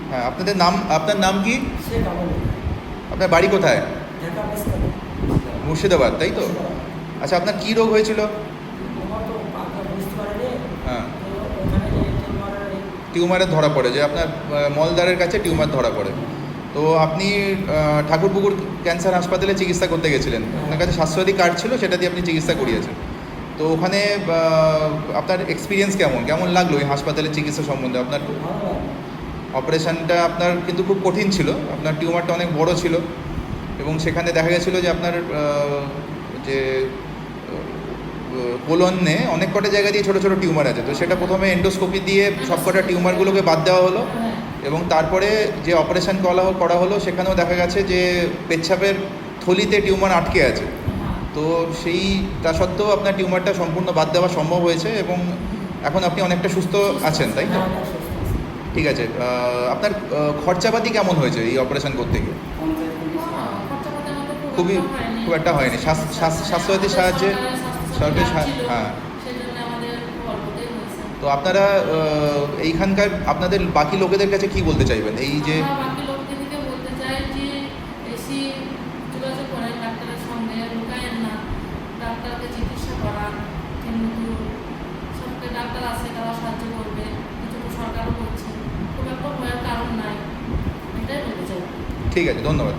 হ্যাঁ, আপনার নাম কি? শেখ আমল। আপনার বাড়ি কোথায়? ঢাকা বেসখালী। মুর্শিদাবাদ, তাই তো? আচ্ছা, আপনার কি রোগ হয়েছিল? আমার তো পাকা বুঝতে পারিনি। হ্যাঁ, তো ওখানে যে টিউমারের টিউমারের ধরা পড়ে, যে আপনার মলদ্বারের কাছে টিউমার ধরা পড়ে। তো আপনি ঠাকুরপুকুর ক্যান্সার হাসপাতালে চিকিৎসা করতে গেছিলেন। আপনার কাছে স্বাস্থ্যসাথী কার্ড ছিল, সেটা দিয়ে আপনি চিকিৎসা করিয়েছেন। তো ওখানে আপনার এক্সপিরিয়েন্স কেমন লাগলো এই হাসপাতালের চিকিৎসা সম্বন্ধে? আপনার ভালো লাগে। অপারেশানটা আপনার কিন্তু খুব কঠিন ছিল, আপনার টিউমারটা অনেক বড় ছিল, এবং সেখানে দেখা গেছিলো যে আপনার যে কোলনে অনেক কটা জায়গা দিয়ে ছোটো ছোটো টিউমার আছে। তো সেটা প্রথমে এন্ডোস্কোপি দিয়ে সব কটা টিউমারগুলোকে বাদ দেওয়া হলো, এবং তারপরে যে অপারেশান করা হলো সেখানেও দেখা গেছে যে পেচ্ছাপের থলিতে টিউমার আটকে আছে। তো তা সত্ত্বেও আপনার টিউমারটা সম্পূর্ণ বাদ দেওয়া সম্ভব হয়েছে, এবং এখন আপনি অনেকটা সুস্থ আছেন, তাই তো? ঠিক আছে। আপনার খরচাপাতি কেমন হয়েছে এই অপারেশন করতে গিয়ে? খুব একটা হয়নি। স্বাস্থ্যসাথীর সাহায্যে, সরকারি হ্যাঁ। তো আপনারা এইখানকার আপনাদের বাকি লোকেদের কাছে কি বলতে চাইবেন? এই যে বাকি লোকদেরকে বলতে চাই যে বেশি যোগাযোগ করেন ডাক্তারের সঙ্গে, লুকায়েন না, ডাক্তারকে চিকিৎসা করান। কিন্তু সবকে ডাক্তার আছে, তারা সাহায্য করবে, কিছু তো সরকারও করছে, খুব একটা ভয়ের কারণ নাই, এটাই বলতে চাই। ঠিক আছে, ধন্যবাদ।